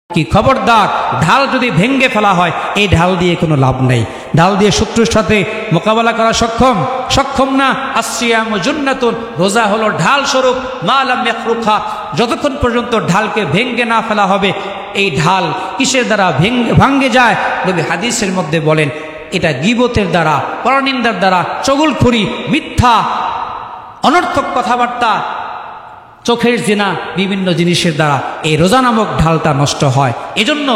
কি খবরদার, ঢাল যদি ভেঙ্গে ফেলা হয় এই ঢাল দিয়ে কোনো লাভ নেই। ঢাল দিয়ে শত্রুর সাথে মোকাবেলা করা সক্ষম না। আসিয়ামু জুন্নাতুন, রোজা হলো ঢাল স্বরূপ। মা লাম ইয়াখরুখা, যতক্ষণ পর্যন্ত ঢালকে ভেঙ্গে না ফেলা হবে। এই ঢাল কিসের দ্বারা ভাঙ্গে যায়? নবী হাদিসের মধ্যে বলেন এটা গীবতের দ্বারা, পরনিন্দার দ্বারা, চগলখড়ি, মিথ্যা, অনর্থক কথাবার্তা, চোখের জিনা, বিভিন্ন জিনিসের দ্বারা এই রোজা নামক ঢালটা নষ্ট হয়। এজন্য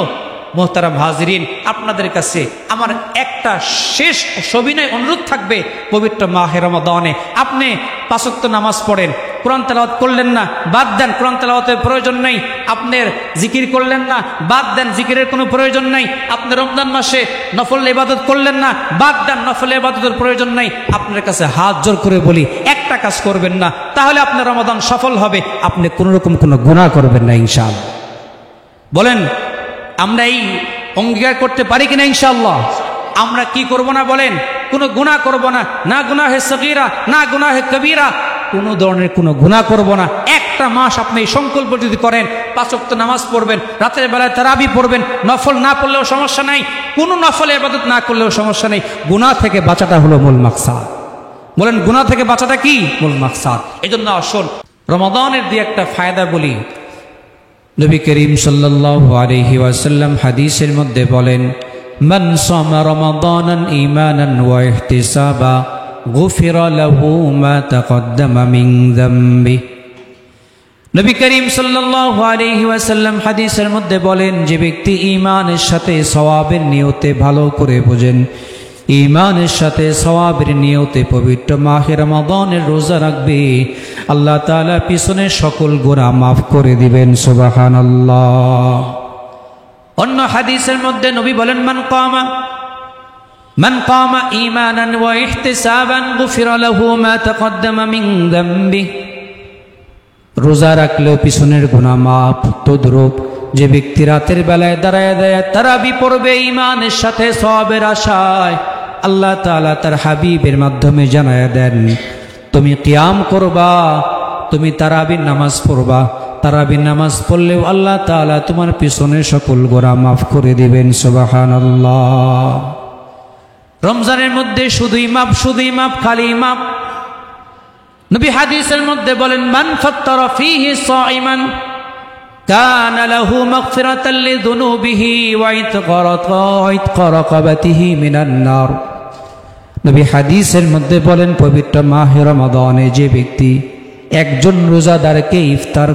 মোহতারাম হাজিরিন, আপনাদের কাছে আমার একটা শেষ সবিনয় অনুরোধ থাকবে, পবিত্র মাহে রমাদানে আপনি 5 ওয়াক্ত নামাজ পড়েন, কোরআন তেলাওয়াত করলেন না, বাদ দেন, কোরআন তেলাওয়াতের প্রয়োজন নেই। আপনার জিকির করলেন না, বাদ দেন, জিকিরের কোনো প্রয়োজন নেই। আপনি রমজান মাসে নফল ইবাদত করলেন না, বাদ দেন, নফল ইবাদতের প্রয়োজন নেই। আপনার কাছে হাত জোর করে বলি, একটা কাজ করবেন না, তাহলে আপনার রমাদান সফল হবে। আপনি কোনো রকম কোনো গুনাহ করবেন না ইনশাআল্লাহ। বলেন আমরা এই অঙ্গীকার করতে পারি কিনা ইনশাআল্লাহ? আমরা কি করব না বলেন? কোনো গুনাহ করব না, না গুনাহে সগীরা না গুনাহে কবীরা, কোনো ধরনের কোনো গুনাহ করব না। একটা মাস আপনি এই সংকল্প যদি করেন, 5 ওয়াক্ত নামাজ পড়বেন, রাতের বেলায় তারাবি পড়বেন, নফল না পড়লেও সমস্যা নাই, কোনো নফল ইবাদত না করলেও সমস্যা নেই। গুনাহ থেকে বাঁচাটা হলো মূল মাকসাদ। বলেন গুনাহ থেকে বাঁচাটা কি মূল মাকসাদ? এজন্য আসুন রমাদানের দিয়ে একটা ফায়দা বলি। নবী করিম সাল্লাল্লাহু আলাইহি ওয়াসাল্লাম হাদিসের মধ্যে বলেন, মান সামা রমাদানান ঈমানান ওয়া ইহতিসাবা গুফিরা লাহু মা তাকদ্দামা মিন যামবি। নবী করিম সাল্লাল্লাহু আলাইহি ওয়াসাল্লাম হাদিসের মধ্যে বলেন, যে ব্যক্তি ঈমানের সাথে সওয়াবের নিয়তে, ভালো করে বোঝেন, ঈমানের সাথে সওয়াবের নিয়তে পবিত্র মাহে রমাদানের রোজা রাখবে, আল্লাহ তাআলা পিছনের সকল গুনাহ মাফ করে দিবেন। সুবহানাল্লাহ। অন্য হাদিসের মধ্যে নবী বলেন, মান কামা ঈমানান ওয়া ইহতিসাবান গুফিরা লাহু মা তাকদ্দামা মিন যামবি। রোজা রাখলেও পিছনের গুনাহ মাফ। তদ্রূপ যে ব্যক্তি রাতের বেলায় দাঁড়ায় তারাবি পড়বে ঈমানের সাথে সওয়াবের আশায়, আল্লাহ তাআলা তার হাবিবের মাধ্যমে জানায়া দেন, তুমি কিয়াম করবা, তুমি তারাবির নামাজ পড়বা, তারাবির নামাজ পড়লেও আল্লাহ তাআলা তোমার পিছনের সকল গুনাহ মাফ করে দিবেন। সুবহানাল্লাহ। রমজানের মধ্যে শুধুই মাপ, খালি মাপ। নবী হাদিসের মধ্যে বলেন, মান ফাত্তারা ফীহি সাইমান কানা লাহু মাগফিরাতান লিযুনুবিহি ওয়া ইতকা রাকাবাতিহি মিনান নার। নবী হাদিসের মধ্যে বলেন, পবিত্র মাহে রমাদানে যে ব্যক্তি একজন রোজাদারকে ইফতার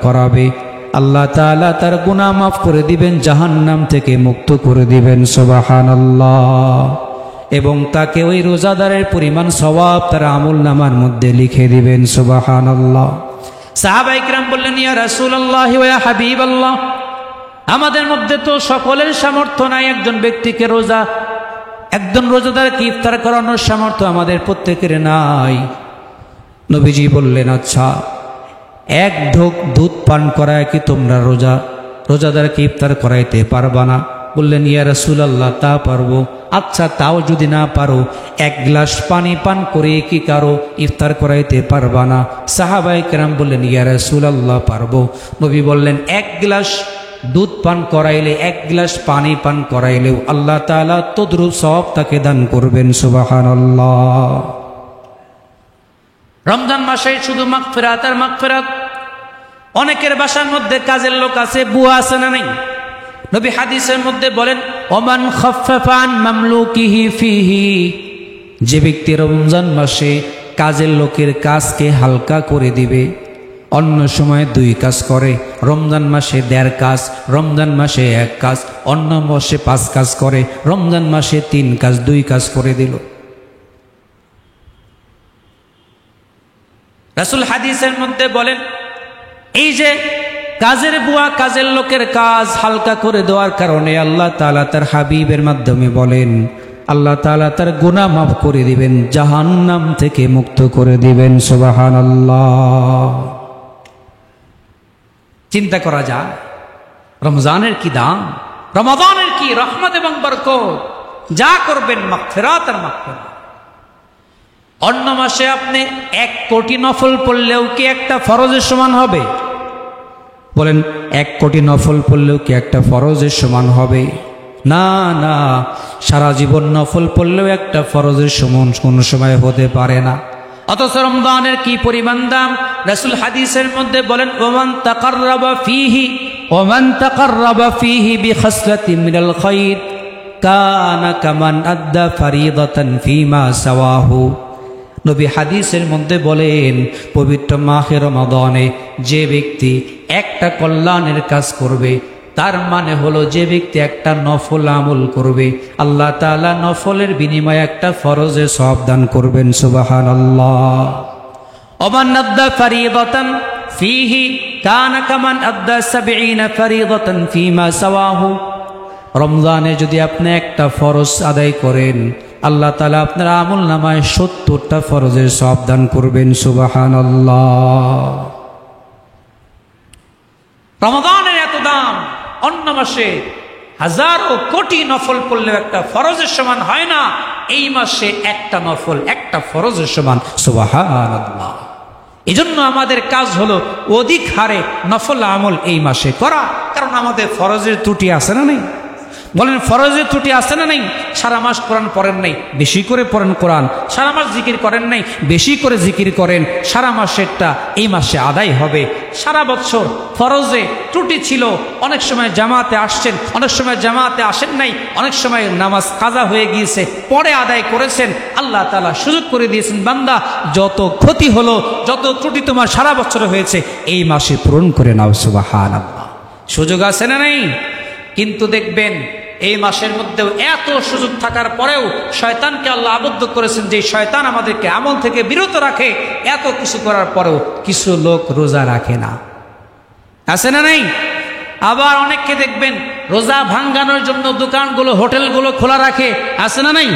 করাবে, আল্লাহ তাআলা তার গুনাহ মাফ করে দিবেন, জাহান্নাম থেকে মুক্ত করে দিবেন। সুবহানাল্লাহ। এবং তাকে ওই রোজাদারের পরিমাণ সওয়াব তার আমলনামার মধ্যে লিখে দিবেন। সুবহানাল্লাহ। সাহাবায়ে কিরাম বললেন, ইয়া রাসূলুল্লাহ ওয়া ইয়া হাবিবাল্লাহ, আমাদের মধ্যে তো সকলের সামর্থ্য নাই, একজন রোজাদারকে ইফতার করানোর সামর্থ্য আমাদের প্রত্যেকের নাই। নবীজি বললেন, আচ্ছা, এক ঢোক দুধ পান করায় কি তোমরা রোজাদারকে ইফতার করাইতে পারবা না? বললেন, ইয়া রাসূলুল্লাহ, তা পারবো। আচ্ছা, তাও যদি না পারো, 1 গ্লাস পানি পান করে কি কারো ইফতার করাইতে পারবা না? সাহাবায়ে কেরাম বললেন, ইয়া রাসূলুল্লাহ, পারবো। নবী বললেন, 1 গ্লাস দুধ পান করাইলে, 1 গ্লাস পানি পান করাইলেও আল্লাহ তাআলা তদ্রূপ সওয়াব তাকে দান করবেন। সুবহানাল্লাহ। রমজান মাসে শুধু মাগফিরাত আর মাগফিরাত। অনেকের বাসার মধ্যে কাজের লোক আছে, বুয়া আছে না নাই? নবী হাদিসের মধ্যে বলেন, ওমান খাফফাফা আন মামলুকিহি ফিহি, যে ব্যক্তি রমজান মাসে কাজের লোকের কাজকে হালকা করে দিবে, অন্য সময় 2 কাজ করে, রমজান মাসে 1.5 কাজ, রমজান মাসে 1 কাজ, অন্য মাসে 5 কাজ করে, রমজান মাসে 3 কাজ, 2 কাজ করে দিল। রাসূল হাদিসের মধ্যে বলেন, এই যে কাজের বুয়া, কাজের লোকের কাজ হালকা করে দেওয়ার কারণে আল্লাহ তাআলা তার হাবিবের মাধ্যমে বলেন, আল্লাহ তাআলা তার গুনাহ মাফ করে দিবেন, জাহান্নাম থেকে মুক্ত করে দিবেন। সুবহানাল্লাহ। চিন্তা করা যায় রমজানের কি দাম, রমাদানের কি রহমত এবং বরকত। যা করবেন মাগফিরাত আর মাগফিরাত। অন্য মাসে আপনি 1 কোটি নফল পড়লেও কি একটা ফরজের সমান হবে? বলেন 1 কোটি নফল পড়লেও কি একটা ফরজের সমান হবে? না না, সারা জীবন নফল পড়লেও একটা ফরজের সমান কোনো সময় হতে পারে না। অথচ রমজানের কি পরিমাণ দাম! রাসূল হাদিসের মধ্যে বলেন, ওমান তাকাররাবা ফীহি বিখাসলাতিন মিনাল খায়র কানা কামান আদ্দা ফারিদাতান ফীমা সাওয়াহু। নবী হাদিসের মধ্যে বলেন, পবিত্র মাহে রমাদানে যে ব্যক্তি একটা কল্যাণের কাজ করবে, তার মানে হলো যে ব্যক্তি একটা নফল আমল করবে, আল্লাহ তাআলা নফলের বিনিময়ে একটা ফরজে সওয়াব দান করবেন। সুবহানাল্লাহ। ওমান আদ্দা ফারিদাতান ফীহি কানা কামান আদ্দা 70 ফারিদাতান ফীমা সাওয়াহু। রমজানে যদি আপনি একটা ফরজ আদায় করেন, আল্লাহ তাআলা আপনার আমল নামায় 70টা ফরজের সওয়াব দান করবেন। সুবহানাল্লাহ। রমজানের এত দাম, অন্য মাসে হাজারো কোটি নফল পড়লেও একটা ফরজের সমান হয় না। এই মাসে একটা নফল একটা ফরজের সমান। সুবহানাল্লাহ। এজন্য আমাদের কাজ হলো অধিক হারে নফল আমল এই মাসে করা, কারণ আমাদের ফরজের ত্রুটি আছে না নেই? বলেন, ফরজের ত্রুটি আছে না নেই? সারা মাস কোরআন পড়েন নাই, বেশি করে পড়েন কোরআন। সারা মাস জিকির করেন নাই, বেশি করে জিকির করেন। সারা মাসেরটা এই মাসে আদায় হবে। সারা বছর ফরজে ত্রুটি ছিল, অনেক সময় জামাতে আসছেন, অনেক সময় জামাতে আসেন নাই, অনেক সময় নামাজ কাজা হয়ে গিয়েছে, পরে আদায় করেছেন। আল্লাহ তাআলা সুযোগ করে দিয়েছেন, বান্দা যত ক্ষতি হলো, যত ত্রুটি তোমার সারা বছর হয়েছে, এই মাসে পূরণ করে নাও। সুবহানাল্লাহ। সুযোগ আছে না নেই? কিন্তু দেখবেন এই মাসের মধ্যেও এত সুযোগ থাকার পরেও শয়তানকে আল্লাহ আবদ্ধ করেছেন, যে শয়তান আমাদেরকে আমল থেকে বিরত রাখে। এত কিছু করার পরেও কিছু লোক রোজা রাখে না, আছে না নেই? আবার অনেককে দেখবেন রোজা ভাঙ্গানোর জন্য দোকানগুলো, হোটেলগুলো খোলা রাখে, আছে না নেই?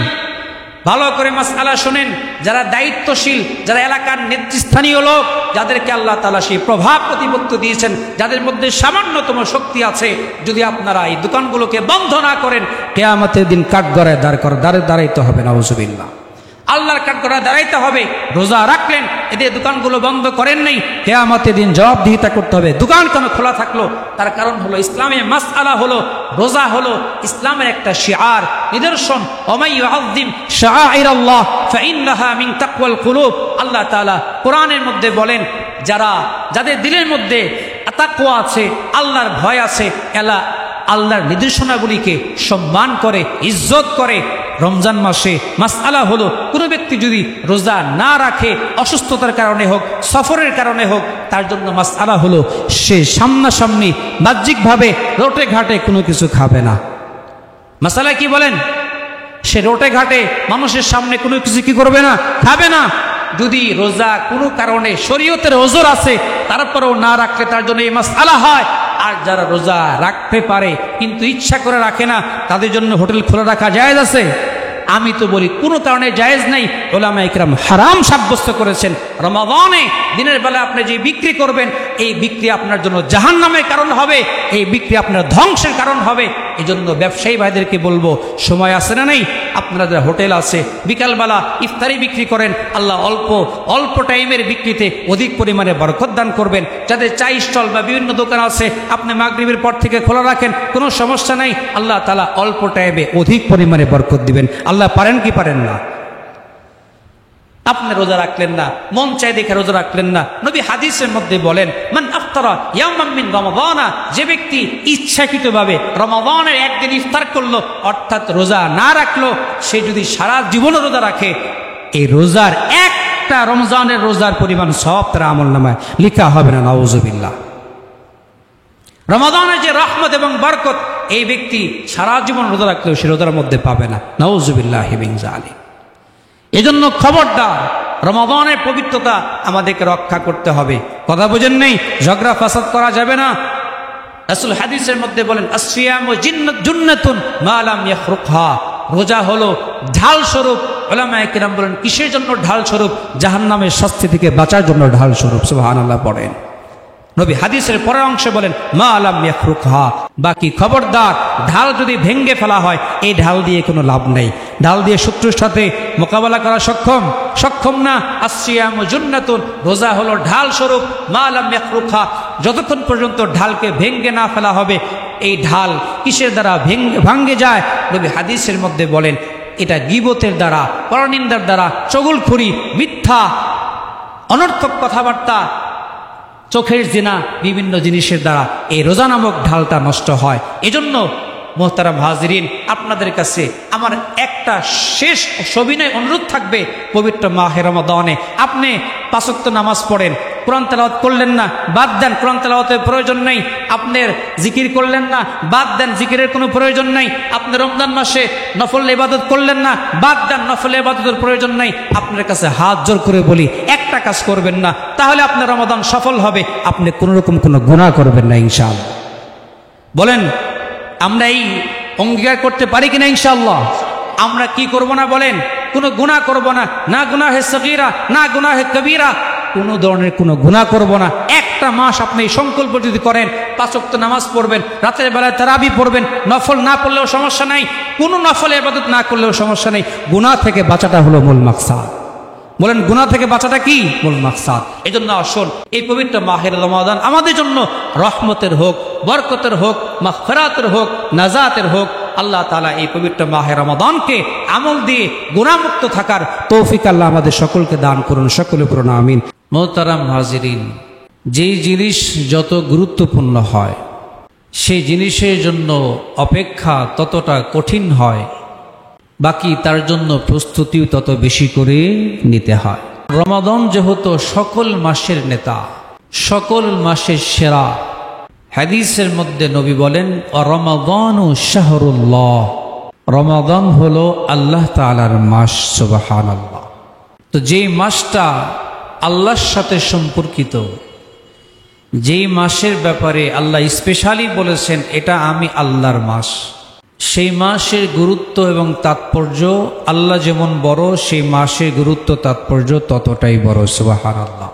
ভালো করে মাসআলা শুনেন। যারা দায়িত্বশীল, যারা এলাকার নেতৃস্থানীয় লোক, যাদেরকে আল্লাহ তাআলা সেই প্রভাব প্রতিপত্তি দিয়েছেন, যাদের মধ্যে সামান্যতম শক্তি আছে, যদি আপনারা এই দোকানগুলোকে বন্ধ না করেন, কিয়ামতের দিন কাঠগড়ায় দাঁড়াইতে হবে। নাউজুবিল্লাহ। আল্লাহর কাঠগড়ায় দাঁড়াইতে হবে। রোজা রাখলেন, এদের দোকানগুলো বন্ধ করেন নাই, কিয়ামতের দিন জবাবদিহিতা করতে হবে। দোকান কেন খোলা থাকলো? তার কারণ হলো ইসলামে মাসআলা হলো রোজা হলো ইসলামের একটা শিআর, নিদর্শন। ওমাই ইউআযযিম শাআইরাল্লাহ ফাইন্নাহা মিন তাকওয়াল কুলুব। আল্লাহ তাআলা কোরআনের মধ্যে বলেন, যাদের দিলের মধ্যে তাকওয়া আছে, আল্লাহর ভয় আছে, এলা আল্লাহর নির্দেশনাগুলিকে সম্মান করে, ইজ্জত করে। রমজান মাসে মাসআলা হলো, কোনো ব্যক্তি যদি রোজা না রাখে, অসুস্থতার কারণে হোক, সফরের কারণে হোক, তার জন্য মাসআলা হলো সে সামনাসামনি বাহ্যিকভাবে রোটে ঘাটে কোনো কিছু খাবে না। মাসআলা কি বলেন? সে রোটে ঘাটে মানুষের সামনে কোনো কিছু কি করবে না, খাবে না। যদি রোজা কোনো কারণে শরীয়তের ওজর আছে, তারপরেও না রাখলে তার জন্য এই মাসআলা হয়। আর যারা রোজা রাখতে পারে কিন্তু ইচ্ছা করে রাখে না, তাদের জন্য হোটেল খোলা রাখা জায়েজ আছে? আমি তো বলি কোনো কারণে জায়েজ নাই। উলামায়ে কিরাম হারাম সাব্যস্ত করেছেন। রমাদানে দিনের বেলা আপনি যে বিক্রি করবেন, এই বিক্রি আপনার জন্য জাহান্নামের কারণ হবে, এই বিক্রি আপনার ধ্বংসের কারণ হবে। এই জন্য ব্যবসায়ী ভাইদেরকে বলবো, সময় আছে না নেই? আপনারা যারা হোটেল আছে, বিকালবেলা ইফতারি বিক্রি করেন, আল্লাহ অল্প টাইমের বিক্রিতে অধিক পরিমাণে বরকত দান করবেন। যাদের চা স্টল বা বিভিন্ন দোকান আছে, আপনি মাগরিবের পর থেকে খোলা রাখেন, কোনো সমস্যা নাই। আল্লাহ তাআলা অল্প টাইমে অধিক পরিমাণে বরকত দিবেন। আল্লাহ পারেন কি পারেন না? আপনি রোজা রাখলেন না, মন চাই দেখে রোজা রাখলেন না। নবী হাদিসের মধ্যে বলেন, মান আফতারা ইয়াওমান মিন রমাদানা, যে ব্যক্তি ইচ্ছাকৃতভাবে রমাদানের একদিন ইফতার করলো, অর্থাৎ রোজা না রাখলো, সে যদি সারা জীবন রোজা রাখে, এই রোজার একটা রমজানের রোজার পরিমাণ সব তার আমলনামায় লেখা হবে না। নাউজুবিল্লাহ। রমাদানের যে রহমত এবং বরকত, এই ব্যক্তি সারা জীবন রোজা রাখলেও সে রোজার মধ্যে পাবে না। নাউজুবিল্লাহি মিন যালিক। এজন্য খবরদার, রমাদানের পবিত্রতা আমাদেরকে রক্ষা করতে হবে। কথা বুঝেন নেই? ঝগড়া ফাসাদ করা যাবে না। রাসূল হাদিসের মধ্যে বলেন, আসসিয়ামু জুন্নাতুন মা লাম ইয়াখরুকহা। রোজা হলো ঢাল স্বরূপ। উলামায়ে কিরাম বলেন, কিসের জন্য ঢাল স্বরূপ? জাহান্নামের শাস্তি থেকে বাঁচার জন্য ঢাল স্বরূপ। সুবহানাল্লাহ পড়েন। নবী হাদিসের পরের অংশে বলেন, মা লাম ইয়াখরুকহা। বাকি খবরদার, ঢাল যদি ভেঙ্গে ফেলা হয়, এই ঢাল দিয়ে কোনো লাভ নেই। ঢাল দিয়ে শত্রুর সাথে মোকাবেলা করা সক্ষম না। আসসিয়ামু জুন্নাতুন, রোজা হলো ঢাল স্বরূপ। মা লাম ইয়াখরুকহা, যতক্ষণ পর্যন্ত ঢালকে ভেঙ্গে না ফেলা হবে। এই ঢাল কিসের দ্বারা ভাঙ্গে যায়? নবী হাদিসের মধ্যে বলেন এটা গীবতের দ্বারা, পরনিন্দার দ্বারা, চগলখড়ি, মিথ্যা, অনর্থক কথাবার্তা, চোখের জিনা, বিভিন্ন জিনিসের দ্বারা এই রোজা নামক ঢালটা নষ্ট হয়। এজন্য মোহতারাম হাজিরিন, আপনাদের কাছে আমার একটা শেষ সবিনয় অনুরোধ থাকবে, পবিত্র মাহে রমাদানে আপনি 5 ওয়াক্ত নামাজ পড়েন, কোরআন তেলাওয়াত করলেন না, বাদ দেন, কোরআন তেলাওয়াতের প্রয়োজন নেই। আপনার জিকির করলেন না, বাদ দেন, জিকিরের কোনো প্রয়োজন নেই। আপনি রমজান মাসে নফল ইবাদত করলেন না, বাদ দেন, নফল ইবাদতের প্রয়োজন নেই। আপনার কাছে হাত জোর করে বলি, একটা কাজ করবেন না, তাহলে আপনার রমাদান সফল হবে। আপনি কোনো রকম কোনো গুনাহ করবেন না ইনশাআল্লাহ। বলেন আমরা এই অঙ্গীকার করতে পারি কিনা ইনশাআল্লাহ? আমরা কি করব না বলেন? কোনো গুনাহ করব না, না গুনাহে সগীরা না গুনাহে কবীরা, কোনো ধরনের কোনো গুনাহ করব না। একটা মাস আপনি এই সংকল্প যদি করেন, 5 ওয়াক্ত নামাজ পড়বেন, রাতের বেলায় তারাবি পড়বেন, নফল না পড়লেও সমস্যা নাই, কোনো নফল ইবাদত না করলেও সমস্যা নেই। গুনাহ থেকে বাঁচাটা হলো মূল মাকসাদ। বলেন গুনাহ থেকে বাঁচাটা কি মূল মাকসাদ? এই জন্য আসুন এই পবিত্র মাহের রমাদান আমাদের জন্য রহমতের হোক, বরকতের হোক, মাগফিরাতের হোক, নাজাতের হোক। আল্লাহ তাআলা এই পবিত্র মাহে রমাদানকে আমল দিয়ে গুনাহমুক্ত থাকার তৌফিক আল্লাহ আমাদের সকলকে দান করুন, সকলে পড়ুন আমিন। মোহতারাম হাজিরিন, যেই জিনিস যত গুরুত্বপূর্ণ হয় সেই জিনিসের জন্য অপেক্ষা ততটা কঠিন হয়, বাকি তার জন্য প্রস্তুতিও তত বেশি করে নিতে হয়। রমাদান যেহেতু সকল মাসের নেতা, সকল মাসের সেরা, হাদিসের মধ্যে নবী বলেন রমাদানু শাহরুল্লাহ, রমাদান হলো আল্লাহ তাআলার মাস। সুবহানাল্লাহ। তো যেই মাসটা আল্লাহর সাথে সম্পর্কিত, যেই মাসের ব্যাপারে আল্লাহ স্পেশালি বলেছেন এটা আমি আল্লাহর মাস, সেই মাসের গুরুত্ব এবং তাৎপর্য আল্লাহ যেমন বড়, সেই মাসের গুরুত্ব তাৎপর্য ততটাই বড়। সুবহানাল্লাহ।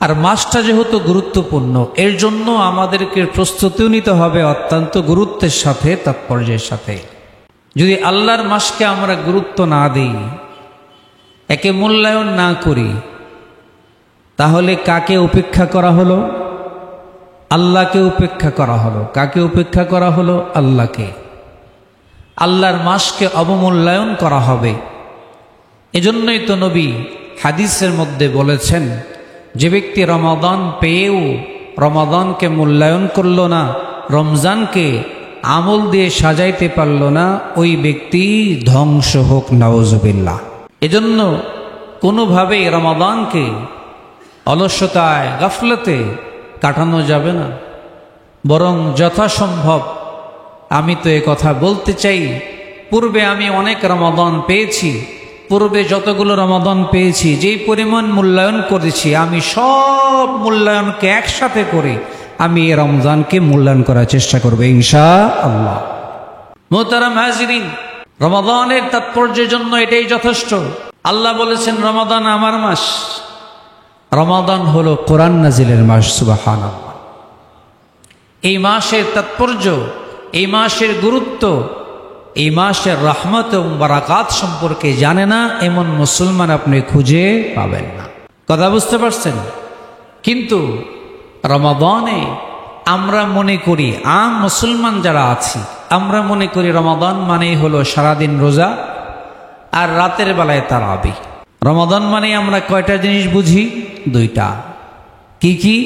আর মাসটা যেহেতু গুরুত্বপূর্ণ, এর জন্য আমাদেরকে প্রস্তুতিও নিতে হবে অত্যন্ত গুরুত্বের সাথে, তাৎপর্যের সাথে। যদি আল্লাহর মাসকে আমরা গুরুত্ব না দিই, একে মূল্যায়ন না করি, তাহলে কাকে উপেক্ষা করা হলো? আল্লাহকে উপেক্ষা করা হলো। কাকে উপেক্ষা করা হলো? আল্লাহকে। আল্লাহর মাসকে অবমূল্যায়ন করা হবে। এজন্যই তো নবী হাদিসের মধ্যে বলেছেন, যে ব্যক্তি রমাদান পেয়েও রমাদানকে মূল্যায়ন করল না, রমজানকে আমল দিয়ে সাজাইতে পারল না, ওই ব্যক্তি ধ্বংস হোক, নাউজুবিল্লাহ। এজন্য কোনোভাবেই রমাদানকে অলসতায়, গাফলতে কাটানো যাবে না, বরং যথাসম্ভব, আমি তো এ কথা বলতে চাই, পূর্বে আমি অনেক রমাদান পেয়েছি, পূর্বে যতগুলো রমাদান পেয়েছি, যেই পরিমাণ মূল্যায়ন করেছি, আমি সব মূল্যায়নকে একসাথে করে আমি এই রমজানকে মূল্যায়ন করার চেষ্টা করব ইনশাআল্লাহ। মোহতারাম হাজিরিন, রমাদানের তাৎপর্যের জন্য এটাই যথেষ্ট। আল্লাহ বলেছেন রমাদান আমার মাস। রমাদান হলো কোরআন নাজিলের মাস। সুবহানাল্লাহ। এই মাসের তাৎপর্য, এই মাসের গুরুত্ব, এই মাসের রহমত এবং বারাকাত সম্পর্কে জানে না এমন মুসলমান আপনি খুঁজে পাবেন না। কথা বুঝতে পারছেন? কিন্তু রমাদানে আমরা মনে করি, আম মুসলমান যারা আছি, আমরা মনে করি রমাদান মানেই হলো সারাদিন রোজা আর রাতের বেলায় তারাবি। রমাদান মানে আমরা কয়টা জিনিস বুঝি? 2টা। কি কি?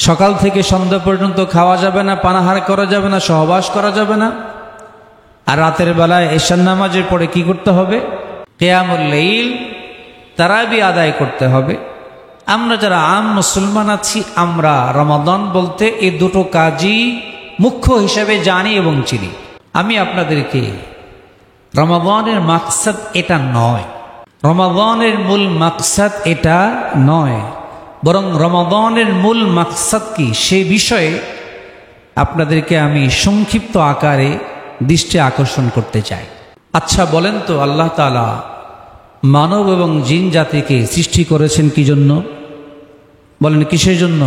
সকাল থেকে সন্ধ্যা পর্যন্ত খাওয়া যাবে না, পানাহার করা যাবে না, সহবাস করা যাবে না। আর রাতের বেলায় এশার নামাজের পরে কি করতে হবে? কিয়ামুল লাইল, তারাবি আদায় করতে হবে। আমরা যারা আম মুসলমান আছি, আমরা রমাদান বলতে এই 2টো কাজই মুখ্য হিসেবে জানি এবং চিনি। আমি আপনাদেরকে রমাদানের মাকসাদ এটা নয়, রমাদানের মূল মাকসাদ এটা নয়, বরং রমাদানের মূল মাকসাদ কি সে বিষয়ে আপনাদেরকে আমি সংক্ষিপ্ত আকারে দৃষ্টি আকর্ষণ করতে চাই। আচ্ছা বলেন তো, আল্লাহ তাআলা মানব এবং জিন জাতিকে সৃষ্টি করেছেন কি জন্য? বলেন কিসের জন্য?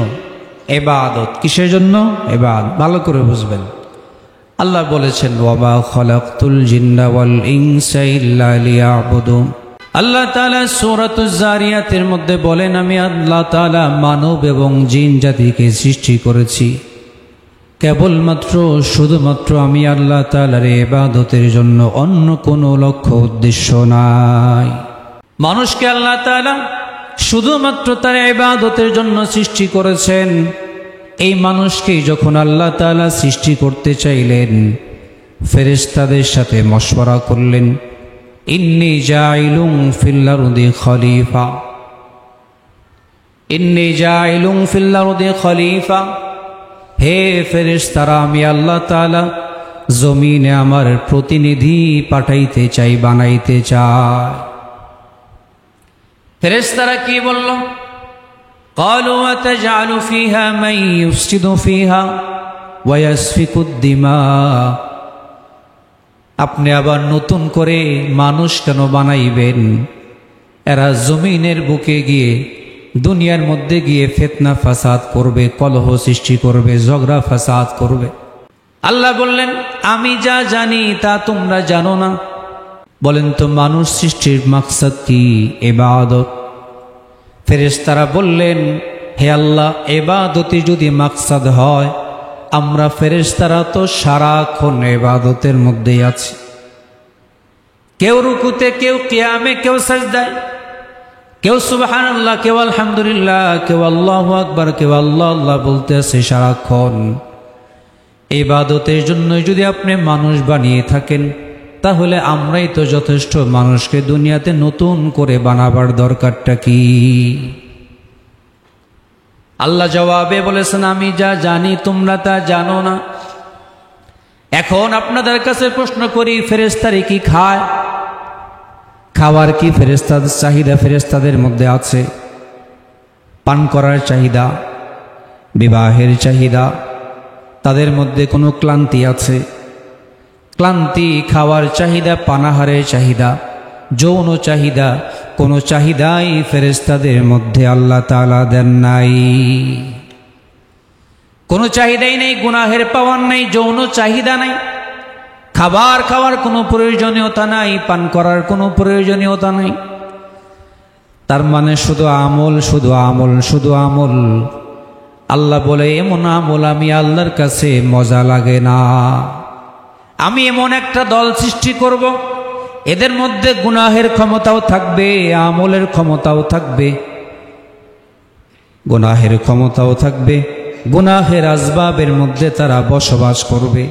ইবাদত। কিসের জন্য? ইবাদত। ভালো করে বুঝবেন। আল্লাহ বলেছেন ওয়ামা খালাকতুল জিন্না ওয়াল ইনসা ইল্লা লিয়াবুদুন। আল্লাহ তাআলা সূরাতুজ জারিয়াতের মধ্যে বলেন, আমি আল্লাহ তাআলা মানব এবং জিন জাতিকে সৃষ্টি করেছি কেবলমাত্র শুধুমাত্র আমি আল্লাহ তাআলার ইবাদতের জন্য, অন্য কোনো লক্ষ্য উদ্দেশ্য নাই। মানুষকে আল্লাহ তাআলা শুধুমাত্র তার ইবাদতের জন্য সৃষ্টি করেছেন। এই মানুষকে যখন আল্লাহ তাআলা সৃষ্টি করতে চাইলেন, ফেরেশতাদের সাথে মশওয়ারা করলেন, ইন্নী জাইলুন ফিল আরদি খলিফা, ইন্নী জাইলুন ফিল আরদি খলিফা, হে ফেরেশতারা, আমি আল্লাহ তাআলা জমিনে আমার প্রতিনিধি পাঠাইতে চাই, বানাইতে চাই। ফেরেশতারা কি বলল? ক্বালু আতাজআলু ফিহা মান ইউফসিদু ফিহা ওয়া ইয়াসফিকুদ দিমা, আপনি আবার নতুন করে মানুষ কেন বানাইবেন? এরা জমিনের বুকে গিয়ে, দুনিয়ার মধ্যে গিয়ে ফিতনা ফাসাদ করবে, কলহ সৃষ্টি করবে, ঝগড়া ফাসাদ করবে। আল্লাহ বললেন, আমি যা জানি তা তোমরা জানো না। বলেন তো মানুষ সৃষ্টির মাকসাদ কি? ইবাদত। ফেরেশতারা বললেন, হে আল্লাহ, ইবাদতে যদি মাকসাদ হয়, আমরা ফেরেশতারা তো সারাক্ষণ ইবাদতের মধ্যেই আছি। কেউ রুকুতে, কেউ কিয়ামে, কেউ সাজদায়, কেউ সুবহানাল্লাহ, কেউ আলহামদুলিল্লাহ, কেউ আল্লাহু আকবার, কেউ আল্লাহ আল্লাহ বলতে আছে সারাক্ষণ। ইবাদতের জন্য যদি আপনি মানুষ বানিয়ে থাকেন, তাহলে আমরাই তো যথেষ্ট। মানুষকে দুনিয়াতে নতুন করে বানাবার দরকারটা কি? আল্লাহ জবাবে বলেছেন, আমি যা জানি তোমরা তা জানো না। এখন আপনাদের কাছে প্রশ্ন করি, ফেরেশতারা কি খায়? খাওয়ার কি ফেরেশতাদের চাহিদা ফেরেশতাদের মধ্যে আছে? পান করার চাহিদা, বিবাহের চাহিদা, তাদের মধ্যে কোনো ক্লান্তি আছে? ক্লান্তি, খাওয়ার চাহিদা, পানাহারের চাহিদা, যৌন চাহিদা, কোনো চাহিদাই ফেরেশতাদের মধ্যে আল্লাহ তাআলা দেন নাই। কোনো চাহিদাই নেই, গুনাহের পাওয়ার নেই, যৌন চাহিদা নাই, খাবার খাওয়ার কোনো প্রয়োজনীয়তা নাই, পান করার কোনো প্রয়োজনীয়তা নাই। তার মানে শুধু আমল, শুধু আমল, শুধু আমল। আল্লাহ বলে, এমন আমল আমি আল্লাহর কাছে মজা লাগে না। আমি এমন একটা দল সৃষ্টি করব, এদের মধ্যে গুনাহের ক্ষমতাও থাকবে, আমলের ক্ষমতাও থাকবে। গুনাহের ক্ষমতাও থাকবে, গুনাহের আসবাবের মধ্যে তারা বসবাস করবে।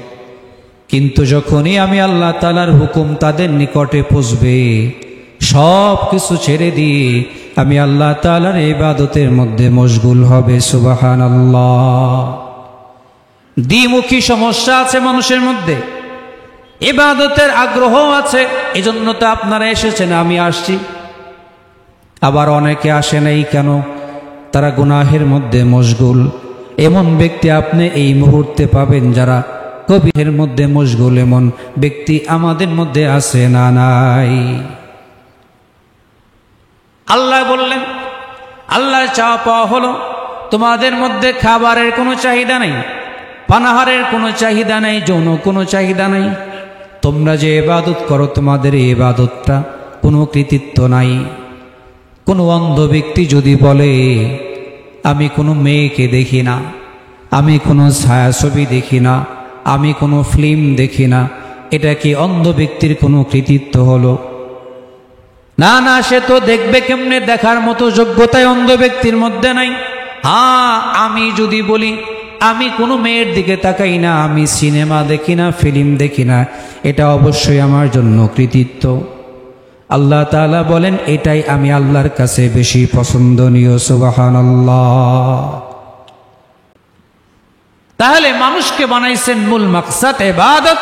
কিন্তু যখনই আমি আল্লাহ তাআলার হুকুম তাদের নিকটে পৌঁছবে, সব কিছু ছেড়ে দিয়ে আমি আল্লাহ তাআলার ইবাদতের মধ্যে মশগুল হবে। সুবহানাল্লাহ। দ্বিমুখী সমস্যা আছে মানুষের মধ্যে, ইবাদতের আগ্রহ আছে, এজন্য তো আপনারা এসেছেন, আমি আসছি। আবার অনেকে আসে নাই কেন? তারা গুনাহের মধ্যে মশগুল। এমন ব্যক্তি আপনি এই মুহূর্তে পাবেন যারা কবিরের মধ্যে মশগুল, এমন ব্যক্তি আমাদের মধ্যে আছে না নাই? আল্লাহ বললেন, আল্লাহর চাওয়া পাওয়া হলো, তোমাদের মধ্যে খাবারের কোনো চাহিদা নেই, পানাহারের কোনো চাহিদা নেই, যৌন কোনো চাহিদা নেই। তোমরা যে ইবাদত করো, তোমাদের এই ইবাদতটা কোনো কৃতিত্ব নাই। কোনো অন্ধ ব্যক্তি যদি বলে, আমি কোনো মেয়েকে দেখি না, আমি কোনো ছায়াছবি দেখি না, আমি কোনো ফিল্ম দেখি না, এটা কি অন্ধ ব্যক্তির কোনো কৃতিত্ব হলো? না না, সে তো দেখবে কেমনে, দেখার মতো যোগ্যতায় অন্ধ ব্যক্তির মধ্যে নাই। হ্যাঁ, আমি যদি বলি আমি কোনো মেয়ের দিকে তাকাই না, আমি সিনেমা দেখি না, ফিল্ম দেখি না, এটা অবশ্যই আমার জন্য কৃতিত্ব। আল্লাহ তাআলা বলেন, এটাই আমি আল্লাহর কাছে বেশি পছন্দনীয়। সুবহানাল্লাহ। তাহলে মানুষকে বানাইছেন মূল মাকসাদ ইবাদত।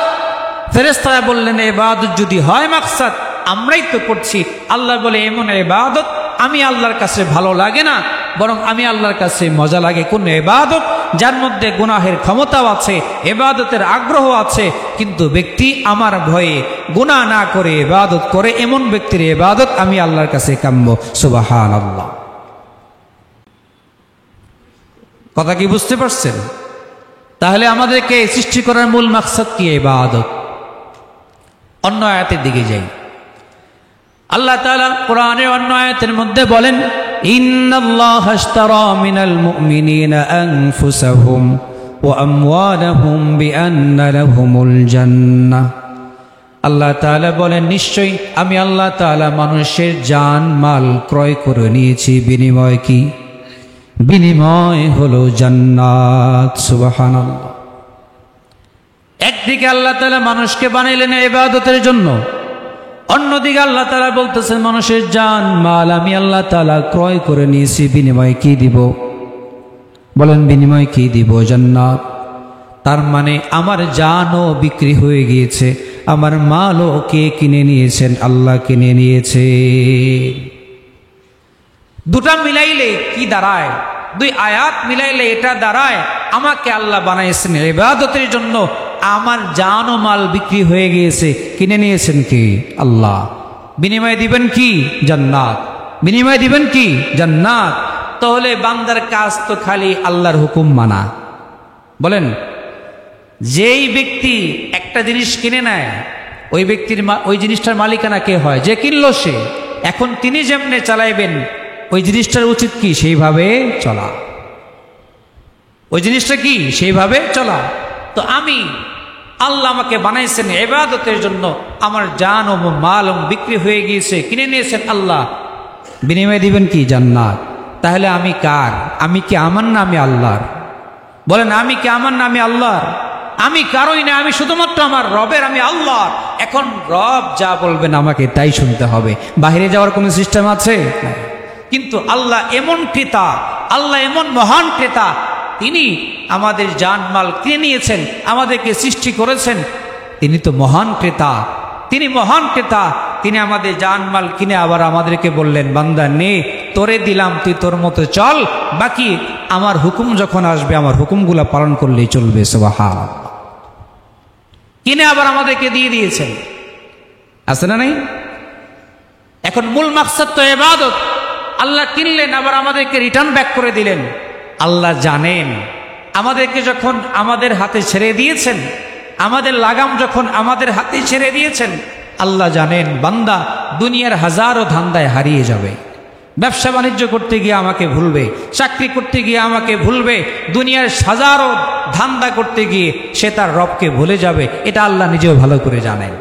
ফেরেশতারা বললেন, ইবাদত যদি হয় মাকসাদ, আমরাই তো করছি। আল্লাহ বলে, এমন ইবাদত আমি আল্লাহর কাছে ভালো লাগে না, বরং আমি আল্লাহর কাছে মজা লাগে কোন ইবাদত যার মধ্যে গুনাহের ক্ষমতাও আছে, ইবাদতের আগ্রহ আছে, কিন্তু ব্যক্তি আমার ভয়ে গুনাহ না করে ইবাদত করে, এমন ব্যক্তির ইবাদত আমি আল্লাহর কাছে কাম্য। সুবহানাল্লাহ। কথা কি বুঝতে পারছেন? তাহলে আমাদেরকে সৃষ্টি করার মূল মাকসাদ কি? ইবাদত। অন্য আয়াতের দিকে যাই। আল্লাহ তাআলা কোরআনের অন্য আয়াতের মধ্যে বলেন, ইন্নাল্লাহা আশতারা মিনাল মুমিনিনা আনফুসাহুম ওয়া আমওয়ালাহুম বিআন্না লাহুমুল জান্নাহ। আল্লাহ তাআলা বলেন, নিশ্চয়ই আমি আল্লাহ তাআলা মানুষের জান মাল ক্রয় করে নিয়েছি, বিনিময় কি? বিনিময় হলো জান্নাত। সুবহানাল্লাহ। একদিকে আল্লাহ তাআলা মানুষকে বানাইলেন ইবাদতের জন্য, অন্যদিকে আল্লাহ তাআলা বলতেছেন মানুষের জান মাল আমি আল্লাহ তাআলা ক্রয় করে নিয়েছি, বিনিময় কি দিব? বলেন বিনিময় কি দিব? জান্নাত। তার মানে আমার জানও বিক্রি হয়ে গিয়েছে, আমার মালও কে কিনে নিয়েছেন? আল্লাহ কিনে নিয়েছে। দুটা মিলাইলে কি দাঁড়ায়? দুই আয়াত মিলাইলে এটা দাঁড়ায় আমাকে আল্লাহ বানাইছেন ইবাদতের জন্য, আমার জান ও মাল বিক্রি হয়ে গিয়েছে, কিনে নিয়েছেন কি? আল্লাহ। বিনিময় দিবেন কি? জান্নাত। বিনিময় দিবেন কি? জান্নাত। তাহলে বান্দার কাজ তো খালি আল্লাহর হুকুম মানা। বলেন, যেই ব্যক্তি একটা জিনিস কিনে নেয় ওই ব্যক্তির ওই জিনিসটার মালিকানা কে হয়? যে কিনলো সে। এখন তিনি যেমনে চালাইবেন ওই জিনিসটার উচিত কি? সেইভাবে চলা। ওই জিনিসটা কি? সেইভাবে চলা। তো আমি আল্লাহ আমাকে বানাইছেন ইবাদতের জন্য, আমার জান ও মাল বিক্রি হয়ে গিয়েছে, কিনে নিয়েছেন আল্লাহ, বিনিময় দিবেন কি? জান্নাত। তাহলে আমি কার? আমি কি আমার না আমি আল্লাহর? বলেন, আমি কি আমার না আমি আল্লাহর? আমি কারোই না, আমি শুধুমাত্র আমার রবের, আমি আল্লাহর। এখন রব যা বলবেন আমাকে তাই শুনতে হবে। বাইরে যাওয়ার কোনো সিস্টেম আছে? কিন্তু আল্লাহ এমন ক্রেতা, আল্লাহ এমন মহান ক্রেতা, তিনি আমাদের জানমাল কিনে নিয়েছেন, আমাদেরকে সৃষ্টি করেছেন। তিনি তো মহান ক্রেতা, তিনি মহান ক্রেতা। তিনি আমাদের জানমাল কিনে আবার আমাদেরকে বললেন, বান্দা নে, তোরে দিলাম, তুই তোর মতো চল, বাকি আমার হুকুম যখন আসবে আমার হুকুমগুলা পালন করলেই চলবে। সুবহানাল্লাহ। কিনে আবার আমাদেরকে দিয়ে দিয়েছেন, আছে না নাই? এখন মূল মাকসাদ তো ইবাদত। আল্লাহ কিনলেন, আবার আমাদেরকে রিটার্ন ব্যাক করে দিলেন। আল্লাহ জানেন আমাদেরকে যখন আমাদের হাতে ছেড়ে দিয়েছেন, আমাদের লাগাম যখন আমাদের হাতে ছেড়ে দিয়েছেন, আল্লাহ জানেন বান্দা দুনিয়ার হাজারো ধান্দায় হারিয়ে যাবে। ব্যবসা বাণিজ্য করতে গিয়ে আমাকে ভুলবে, চাকরি করতে গিয়ে আমাকে ভুলবে, দুনিয়ার হাজারো ধান্দা করতে গিয়ে সে তার রবকে ভুলে যাবে। এটা আল্লাহ নিজেও ভালো করে জানেন।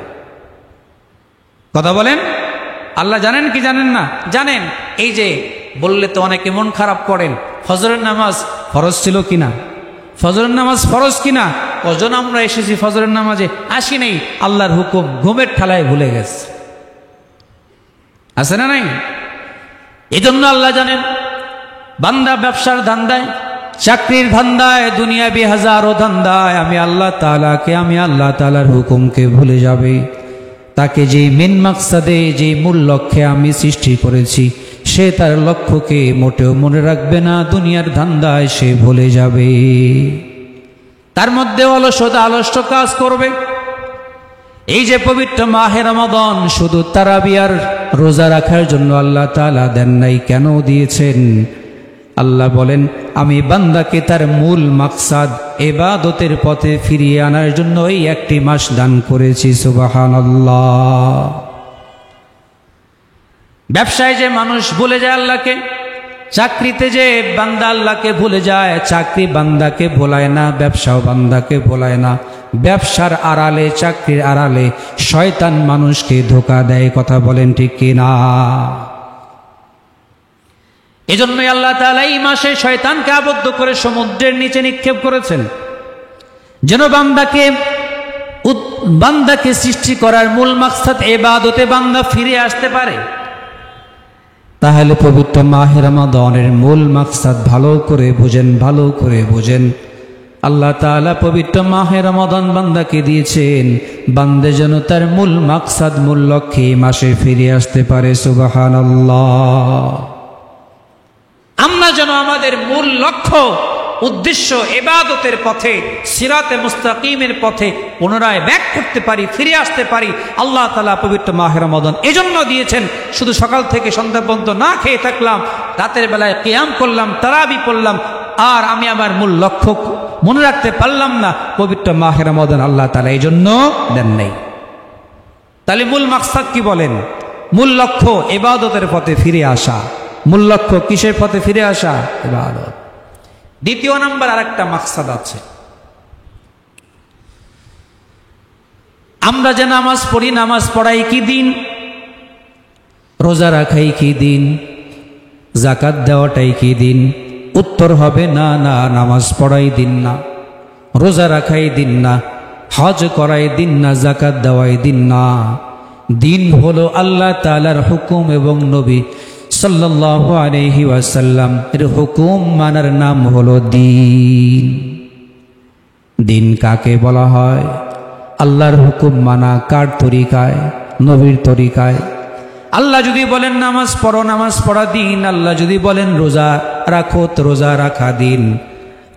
কথা বলেন, আল্লাহ জানেন কি জানেন না? জানেন। এই যে বললে তো অনেকে মন খারাপ করেন, ফজরের নামাজ ফরজ ছিল কিনা? ফজরের নামাজ ফরজ কিনা? কজন আমরা এসেছি ফজরের নামাজে, আসি নেই, আল্লাহর হুকুম ঘুমের ঠালায় ভুলে গেছে, আছে না নাই? এই জন্য আল্লাহ জানেন বান্দা ব্যবসার ধান্দায়, চাকরির ধান্দায়, দুনিয়াবি হাজারো ধান্দায় আমি আল্লাহ তাআলার হুকুমকে ভুলে যাবে। তাকে যে মেন মাকসাদে, যে মূল লক্ষ্যে আমি সৃষ্টি করেছি, সে তার লক্ষ্যকে মোটেও মনে রাখবে না, দুনিয়ার ধান্দায় সে ভুলে যাবে। তার মধ্যে অলস্য কাজ করবে। এই যে পবিত্র মাহে রমাদান শুধু তারাবি আর রোজা রাখার জন্য আল্লাহ তাআলা দেন নাই, কেন দিয়েছেন? আল্লাহ বলেন, আমি বান্দাকে তার মূল মাকসাদ ইবাদতের পথে ফিরিয়ে আনার জন্য এই একটি মাস দান করেছি। সুবহানাল্লাহ। ব্যবসায় যে মানুষ ভুলে যায় আল্লাহকে, চাকরিতে যে বান্দা আল্লাহকে ভুলে যায়, চাকরি বান্দাকে ভোলায় না, ব্যবসাও বান্দাকে ভোলায় না। ব্যবসার আড়ালে, চাকরির আড়ালে শয়তান মানুষকে ধোঁকা দেয়। কথা বলেন ঠিক কিনা? এজন্যই আল্লাহ তাআলা এই মাসে শয়তানকে আবদ্ধ করে সমুদ্রের নিচে নিক্ষেপ করেছেন, যেন বান্দাকে সৃষ্টি করার মূল মাকসাদ ইবাদতে বান্দা ফিরে আসতে পারে। তাহলে পবিত্র মাহে রমাদানের মূল মাকসাদ ভালো করে বুঝেন। আল্লাহ তাআলা পবিত্র মাহে রমাদান বান্দাকে দিয়েছেন, বান্দা যেন তার মূল মাকসাদ, মূল লক্ষ্যে মাসে ফিরে আসতে পারে। সুবহানাল্লাহ। আমরা যেন আমাদের মূল লক্ষ্য, উদ্দেশ্য ইবাদতের পথে, সিরাতে মুস্তাকিমের পথে পুনরায় ব্যাক করতে পারি, ফিরে আসতে পারি। আল্লাহ তাআলা পবিত্র মাহে রমাদান এজন্য দিয়েছেন। শুধু সকাল থেকে সন্ধ্যা পর্যন্ত না খেয়ে থাকলাম, রাতের বেলায় কিয়াম করলাম, তারাবি পড়লাম, আর আমি আমার মূল লক্ষ্য মনে রাখতে পারলাম না, পবিত্র মাহে রমাদান আল্লাহ তাআলা এই জন্য দেন নাই। তাহলে মূল মাকসাদ কি বলেন? মূল লক্ষ্য ইবাদতের পথে ফিরে আসা। মূল লক্ষ্য কিসের পথে ফিরে আসা? ইবাদত। দ্বিতীয় নাম্বার আরেকটা মাকসাদ আছে। আমরা যে নামাজ পড়ি, নামাজ পড়াই কি দিন? রোজা রাখাই কি দিন? জাকাত দেওয়াটাই কি দিন? উত্তর হবে না, না, নামাজ পড়াই দিন না, রোজা রাখাই দিন না, হজ করাই দিন না, জাকাত দেওয়াই দিন না। দিন হলো আল্লাহ তাআলার হুকুম এবং নবী সাল্লাল্লাহু আলাইহি ওয়াসাল্লাম এর হুকুম মানার নাম হলো দিন। দিন কাকে বলা হয়? আল্লাহর হুকুম মানা। কার তরিকায়? নবীর তরিকায়। আল্লাহ যদি বলেন নামাজ পড়ো, নামাজ পড়া দিন। আল্লাহ যদি বলেন রোজা রাখো, তো রোজা রাখা দিন।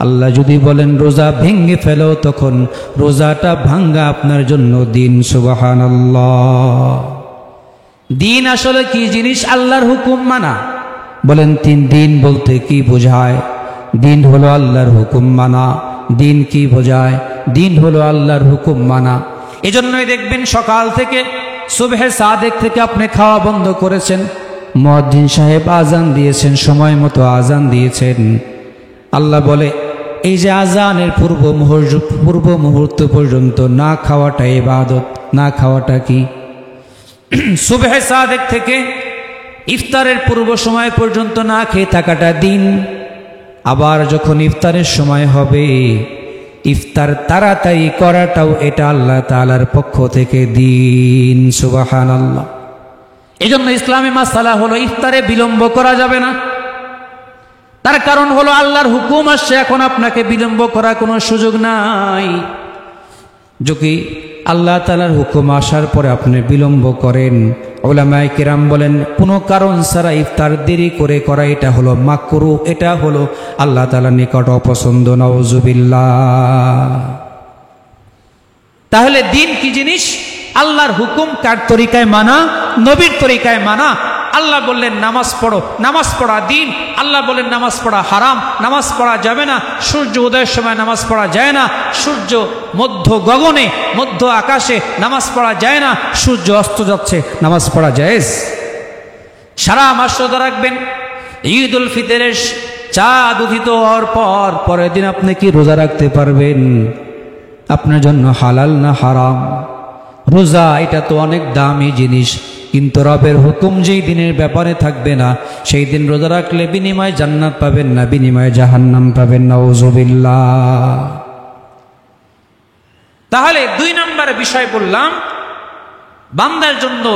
আল্লাহ যদি বলেন রোজা ভেঙে ফেলো, তখন রোজাটা ভাঙ্গা আপনার জন্য দিন। সুবহানাল্লাহ। দিন আসলে কি জিনিস? আল্লাহর হুকুম মানা। বলেন দিন বলতে কি বোঝায়? দিন হলো আল্লাহর হুকুম মানা। দিন কি বোঝায়? দিন হলো আল্লাহর হুকুম মানা। এজন্যই দেখবেন সকাল থেকে সুবহে সাদেক থেকে আপনি খাওয়া বন্ধ করেছেন, মুয়াজ্জিন সাহেব আজান দিয়েছেন, সময় মতো আজান দিয়েছেন। আল্লাহ বলে এই যে আজানের পূর্ব মুহূর্ত পর্যন্ত না খাওয়াটা ইবাদত। না খাওয়াটা কি? সুবহে সাদেক থেকে ইফতারের পূর্ব সময় পর্যন্ত না খেয়ে থাকাটা দিন। আবার যখন ইফতারের সময় হবে, ইফতার তাড়াতাড়ি করাটাও এটা আল্লাহ তাআলার পক্ষ থেকে দিন। সুবহানাল্লাহ। এজন্য ইসলামী মাসালা হলো ইফতারে বিলম্ব করা যাবে না। তার কারণ হলো আল্লাহর হুকুম আসছে, এখন আপনাকে বিলম্ব করার কোনো সুযোগ নাই। যদি আল্লাহ তাআলার হুকুম আসার পরে আপনি বিলম্ব করেন, উলামায়ে কিরাম বলেন কোনো কারণ ছাড়া ইফতার দেরি করে করা এটা হলো মাকরুহ, এটা হলো আল্লাহ তাআলার নিকট অপছন্দ। নাউজুবিল্লাহ। তাহলে দিন কি জিনিস? আল্লাহর হুকুম কার তরিকায় মানা? নবীর তরিকায় মানা। আল্লাহ বললেন নামাজ পড়ো, নামাজ পড়া দিন। আল্লাহ বললেন নামাজ পড়া হারাম, নামাজ পড়া যাবে না। সূর্য উদয়ের সময় নামাজ পড়া যায় না। সূর্য মধ্য গগনে, মধ্য আকাশে নামাজ পড়া যায় না। সূর্য অস্ত যাচ্ছে, নামাজ পড়া জায়েজ। সারা মাস রোজা রাখবেন। ঈদ উল ফিতরের চাঁদ উদিত হওয়ার পর পরের দিন আপনি কি রোজা রাখতে পারবেন? আপনার জন্য হালাল না হারাম? রোজা এটা তো অনেক দামি জিনিস, কিন্তু রবের হুকুম যেই দিনের ব্যাপারে থাকবে না, সেই দিন রোজা রাখলে বিনিময়ে জান্নাত পাবেন না, বিনিময়ে জাহান্নাম পাবেন। নাউজুবিল্লাহ। তাহলে 2 নম্বরে বিষয় বললাম, বান্দার জন্য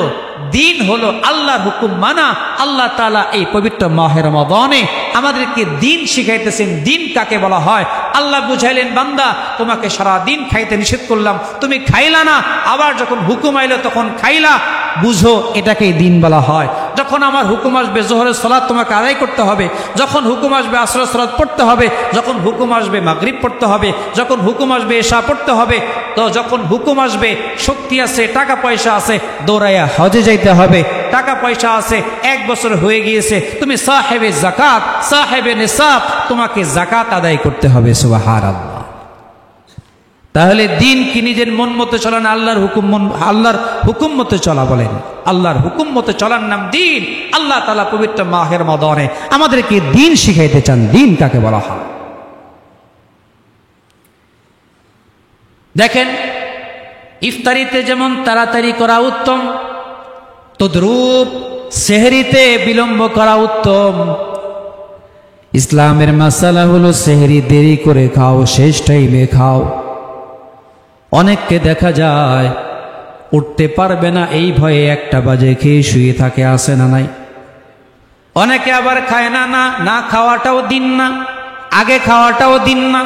দিন হলো আল্লাহর হুকুম মানা। আল্লাহ তাআলা এই পবিত্র মাহে রমাদানে আমাদেরকে দিন শিখাইতেছেন। দিন কাকে বলা হয়? আল্লাহ বুঝাইলেন বান্দা তোমাকে সারা দিন খাইতে নিষেধ করলাম, তুমি খাইলা না, আবার যখন হুকুম আইলো তখন খাইলা। বুঝো এটাকেই দিন বলা হয়। যখন আমার হুকুম আসবে জোহরের সালাত তোমাকে আদায় করতে হবে, যখন হুকুম আসবে আসরের সালাত পড়তে হবে, যখন হুকুম আসবে মাগরিব পড়তে হবে, যখন হুকুম আসবে এশা পড়তে হবে, তো যখন হুকুম আসবে শক্তি আছে, টাকা পয়সা আছে, দৌড়াইয়া হজে যাইতে হবে, টাকা পয়সা আছে, 1 বছর হয়ে গিয়েছে, তুমি সাহেবে যাকাত, সাহেবে নিসাব, তোমাকে যাকাত আদায় করতে হবে। সুবহানাল্লাহ। তাহলে দিন কি নিজের মন মতো চলা না আল্লাহর হুকুম মতো চলা? বলেন আল্লাহর হুকুম মতো চলার নাম দিন। আল্লাহ তাআলা পবিত্র মাহে রমাদানে আমাদেরকে দিন শিখাইতে চান। দিন কাকে বলা হয়? দেখেন ইফতারিতে যেমন তাড়াতাড়ি করা উত্তম, তদ্রূপ সেহরিতে বিলম্ব করা উত্তম। ইসলামের মাসালা হলো সেহরি দেরি করে খাও, শেষ টাইমে খাও। অনেককে দেখা যায় উঠতে পারবে না এই ভয়ে 1টা বাজে খেয়ে শুয়ে থাকে, আসে না নাই? অনেকে আবার খায় না, না খাওয়াটাও দিন না, আগে খাওয়াটাও দিন না।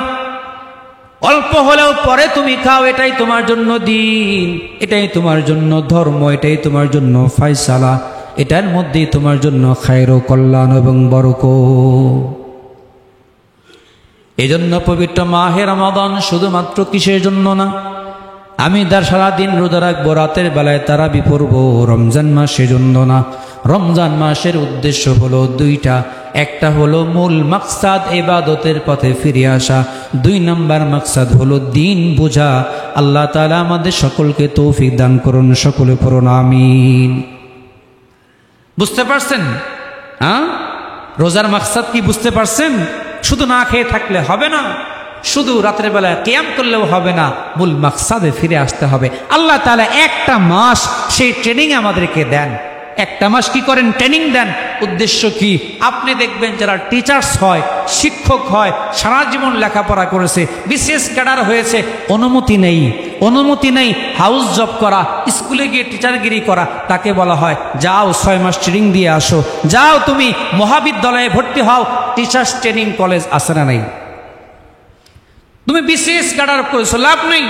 অল্প হলেও পরে তুমি খাও, এটাই তোমার জন্য দিন, এটাই তোমার জন্য ধর্ম, এটাই তোমার জন্য ফায়সালা, এটার মধ্যেই তোমার জন্য খায়র ও কল্যাণ এবং বরকত। এজন্য পবিত্র মাহে রমাদান শুধুমাত্র কিসের জন্য না, আমি সারাদিন রোজা রাখবো, রাতের বেলায় তারাবি পড়বো, রমজান মাসের জন্য না। রমজান মাসের উদ্দেশ্য হলো 2টা। একটা হলো মূল মাকসাদ ইবাদতের পথে ফিরে আসা, 2 নম্বর মাকসাদ হলো দিন বোঝা। আল্লাহ তাআলা আমাদের সকলকে তৌফিক দান করুন। সকলে পড়ুন আমিন। বুঝতে পারছেন? হ্যাঁ, রোজার মাকসাদ কি বুঝতে পারছেন? শুধু না খেয়ে থাকলে হবে না, শুধু রাতের বেলায় কিয়াম করলেও হবে না, মূল মাকসাদে ফিরে আসতে হবে। আল্লাহ তাআলা একটা মাস সেই ট্রেনিং আমাদেরকে দেন। একটা মাস কি করেন? ট্রেনিং দেন। উদ্দেশ্য কি? আপনি দেখবেন যারা টিচার্স হয়, শিক্ষক হয়, সারা জীবন লেখাপড়া করেছে, বিশেষ ক্যাডার হয়েছে, অনুমতি নেই হাউস জব করা, স্কুলে গিয়ে টিচারগিরি করা। তাকে বলা হয় যাও 6 মাস ট্রেনিং দিয়ে আসো, যাও তুমি মহাবিদ্যালয়ে ভর্তি হও, টিচার্স ট্রেনিং কলেজ আছে না নাই? তুমি বিশেষ ক্যাডার করেছো, লাভ নেই।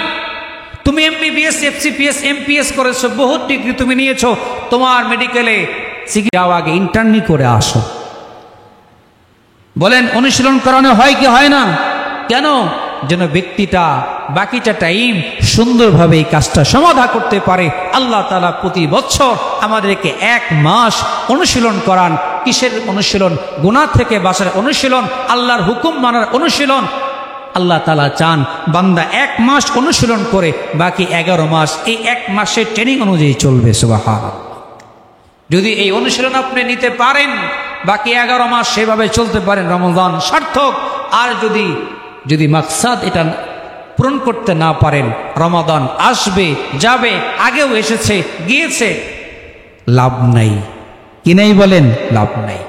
তুমি MBBS, FCPS, MPS করেছো, বহুত ডিগ্রি তুমি নিয়েছো, তোমার মেডিকেলে যাও আগে ইন্টার্নি করে আসো। বলেন অনুশীলন করানো হয় কি হয় না? কেন? যেন ব্যক্তিটা বাকিটা টাইম সুন্দরভাবে এই কাজটা সমাধা করতে পারে। আল্লাহ তাআলা প্রতি বছর আমাদেরকে 1 মাস অনুশীলন করান। কিসের অনুশীলন? গুনাহ থেকে বাঁচার অনুশীলন, আল্লাহর হুকুম মানার অনুশীলন। আল্লাহ তাআলা চান বান্দা 1 মাস অনুশীলন করে বাকি 11 মাস এই 1 মাসের ট্রেনিং অনুযায়ী চলবে। সুবহানাল্লাহ। যদি এই অনুশীলন আপনি নিতে পারেন, বাকি 11 মাস সেভাবে চলতে পারেন, রমজান সার্থক। আর যদি মাকসাদ এটা পূরণ করতে না পারেন, রমাদান আসবে যাবে, আগেও এসেছে গিয়েছে, লাভ নাই। কি নাই বলেন? লাভ নাই।